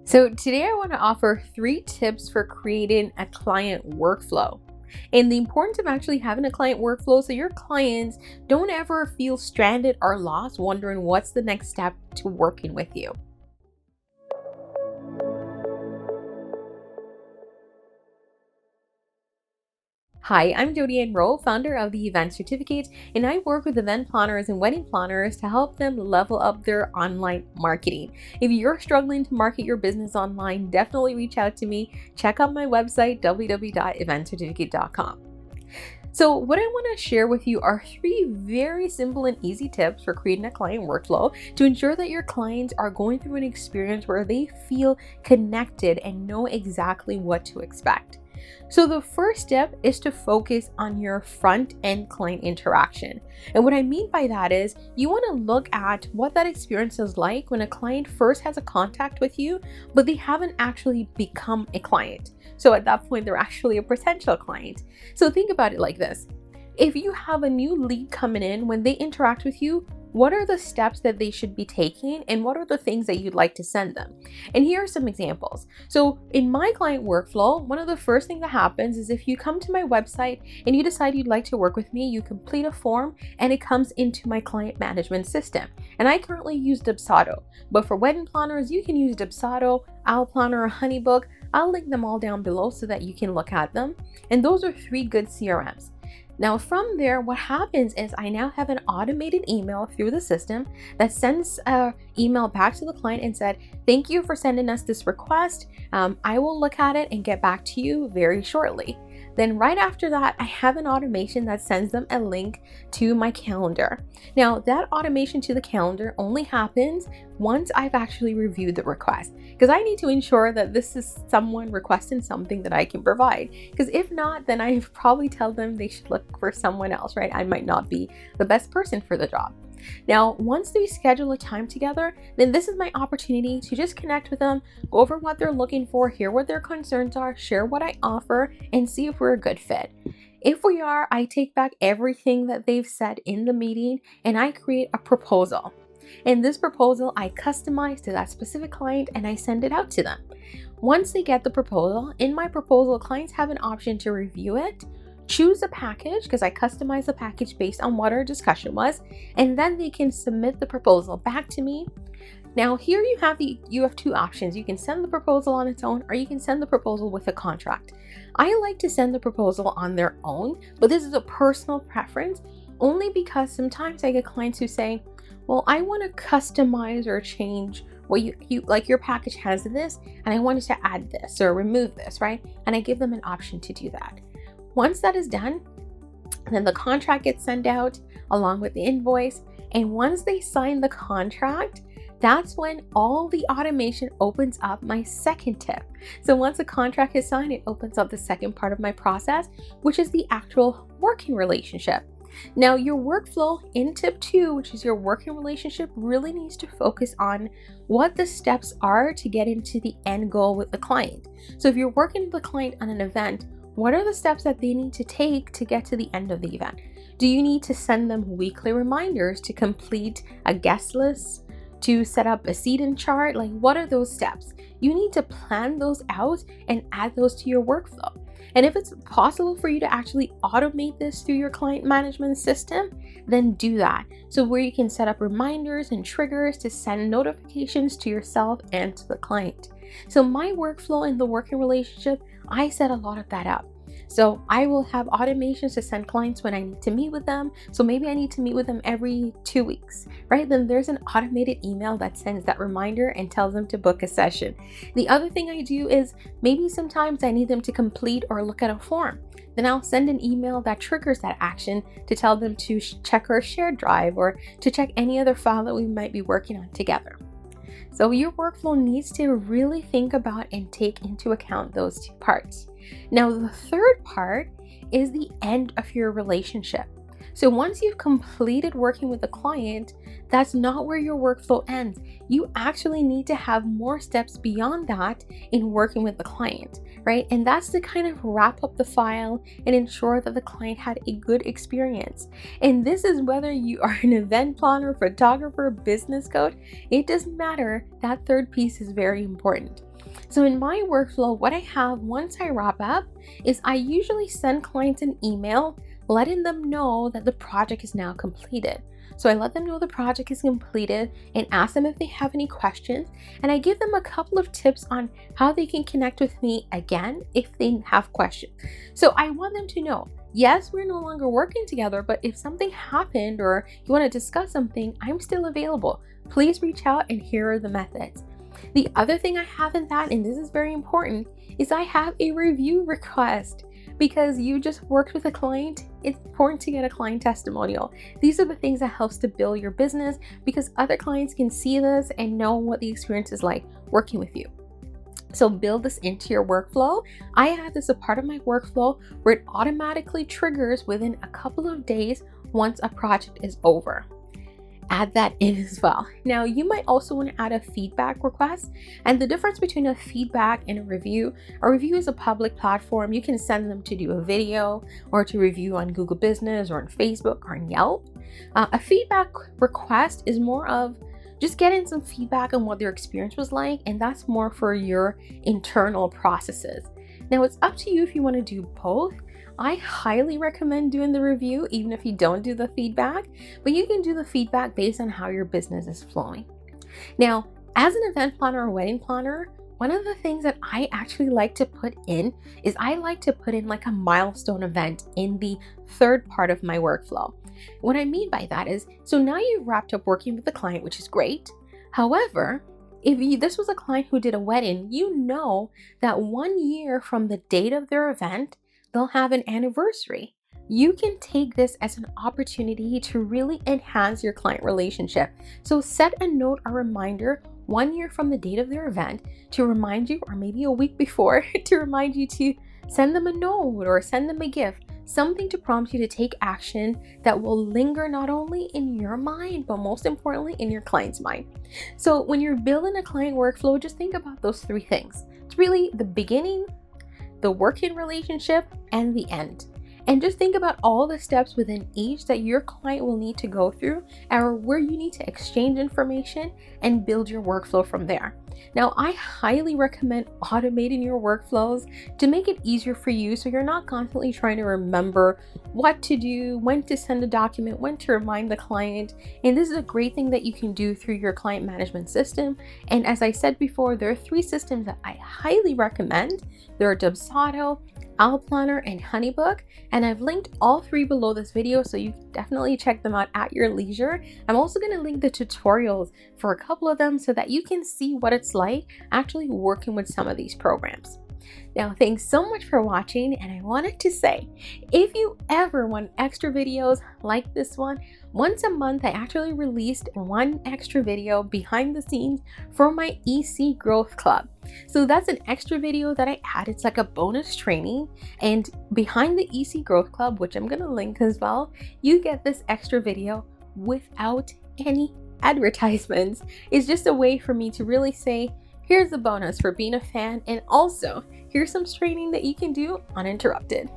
So today I want to offer 3 tips for creating a client workflow. And the importance of actually having a client workflow so your clients don't ever feel stranded or lost wondering what's the next step to working with you. Hi, I'm Jody Ann Rowe, founder of the Event Certificate, and I work with event planners and wedding planners to help them level up their online marketing. If you're struggling to market your business online, definitely reach out to me. Check out my website, www.eventcertificate.com. So, what I want to share with you are 3 very simple and easy tips for creating a client workflow to ensure that your clients are going through an experience where they feel connected and know exactly what to expect. So the first step is to focus on your front end client interaction. And what I mean by that is you want to look at what that experience is like when a client first has a contact with you, but they haven't actually become a client. So at that point, they're actually a potential client. So think about it like this. If you have a new lead coming in, when they interact with you, what are the steps that they should be taking and what are the things that you'd like to send them? And here are some examples. So in my client workflow, one of the first things that happens is if you come to my website and you decide you'd like to work with me, you complete a form and it comes into my client management system. And I currently use Dubsado, but for wedding planners, you can use Dubsado, Planner, or Honeybook. I'll link them all down below so that you can look at them. And those are 3 good CRMs. Now from there, what happens is I now have an automated email through the system that sends an email back to the client and said, thank you for sending us this request. I will look at it and get back to you very shortly. Then right after that, I have an automation that sends them a link to my calendar. Now that automation to the calendar only happens once I've actually reviewed the request, because I need to ensure that this is someone requesting something that I can provide. Because if not, then I probably tell them they should look for someone else, right? I might not be the best person for the job. Now, once we schedule a time together, then this is my opportunity to just connect with them, go over what they're looking for, hear what their concerns are, share what I offer, and see if we're a good fit. If we are, I take back everything that they've said in the meeting and I create a proposal. And this proposal I customize to that specific client and I send it out to them. Once they get the proposal, in my proposal, clients have an option to review it, choose a package because I customize the package based on what our discussion was, and then they can submit the proposal back to me. Now here you have 2 options. You can send the proposal on its own or you can send the proposal with a contract. I like to send the proposal on their own, but this is a personal preference only because sometimes I get clients who say, well, I want to customize or change what you like your package has this and I wanted to add this or remove this, right? And I give them an option to do that. Once that is done, then the contract gets sent out along with the invoice. And once they sign the contract, that's when all the automation opens up my second tip. So once the contract is signed, it opens up the second part of my process, which is the actual working relationship. Now, your workflow in tip 2, which is your working relationship, really needs to focus on what the steps are to get into the end goal with the client. So if you're working with the client on an event, what are the steps that they need to take to get to the end of the event? Do you need to send them weekly reminders to complete a guest list, to set up a seating chart? Like, what are those steps? You need to plan those out and add those to your workflow. And if it's possible for you to actually automate this through your client management system, then do that. So where you can set up reminders and triggers to send notifications to yourself and to the client. So my workflow in the working relationship, I set a lot of that up. So I will have automations to send clients when I need to meet with them. So maybe I need to meet with them every 2 weeks, right? Then there's an automated email that sends that reminder and tells them to book a session. The other thing I do is maybe sometimes I need them to complete or look at a form. Then I'll send an email that triggers that action to tell them to check our shared drive or to check any other file that we might be working on together. So your workflow needs to really think about and take into account those 2 parts. Now, the third part is the end of your relationship. So once you've completed working with the client, that's not where your workflow ends. You actually need to have more steps beyond that in working with the client, right? And that's to kind of wrap up the file and ensure that the client had a good experience. And this is whether you are an event planner, photographer, business coach, it doesn't matter. That third piece is very important. So in my workflow, what I have once I wrap up is I usually send clients an email letting them know that the project is now completed. So I let them know the project is completed and ask them if they have any questions. And I give them a couple of tips on how they can connect with me again if they have questions. So I want them to know, yes, we're no longer working together, but if something happened or you want to discuss something, I'm still available. Please reach out, and here are the methods. The other thing I have in that, and this is very important, is I have a review request. Because you just worked with a client, it's important to get a client testimonial. These are the things that helps to build your business because other clients can see this and know what the experience is like working with you. So build this into your workflow. I have this a part of my workflow where it automatically triggers within a couple of days once a project is over. Add that in as well. Now, you might also want to add a feedback request. And the difference between a feedback and a review is a public platform. You can send them to do a video or to review on Google Business or on Facebook or on Yelp. A feedback request is more of just getting some feedback on what their experience was like, and that's more for your internal processes. Now, it's up to you if you want to do both. I highly recommend doing the review, even if you don't do the feedback, but you can do the feedback based on how your business is flowing. Now, as an event planner or wedding planner, one of the things that I actually like to put in is I like to put in like a milestone event in the third part of my workflow. What I mean by that is, so now you've wrapped up working with the client, which is great. However, if this was a client who did a wedding, you know that 1 year from the date of their event, they'll have an anniversary. You can take this as an opportunity to really enhance your client relationship. So set a note, a reminder 1 year from the date of their event to remind you, or maybe a week before, to remind you to send them a note or send them a gift, something to prompt you to take action that will linger not only in your mind, but most importantly in your client's mind. So when you're building a client workflow, just think about those three things. It's really the beginning, the working relationship, and the end. And just think about all the steps within each that your client will need to go through, or where you need to exchange information and build your workflow from there. Now, I highly recommend automating your workflows to make it easier for you so you're not constantly trying to remember what to do, when to send a document, when to remind the client. And this is a great thing that you can do through your client management system. And as I said before, there are 3 systems that I highly recommend. There are Dubsado, Allplanner, and Honeybook, and I've linked all 3 below this video, so you can definitely check them out at your leisure. I'm also going to link the tutorials for a couple of them so that you can see what it's like actually working with some of these programs. Now, thanks so much for watching, and I wanted to say, if you ever want extra videos like this one, once a month I actually released 1 extra video behind the scenes for my EC Growth Club. So that's an extra video that I add. It's like a bonus training, and behind the EC Growth Club, which I'm going to link as well, you get this extra video without any advertisements. It's just a way for me to really say, here's a bonus for being a fan, and also here's some training that you can do uninterrupted.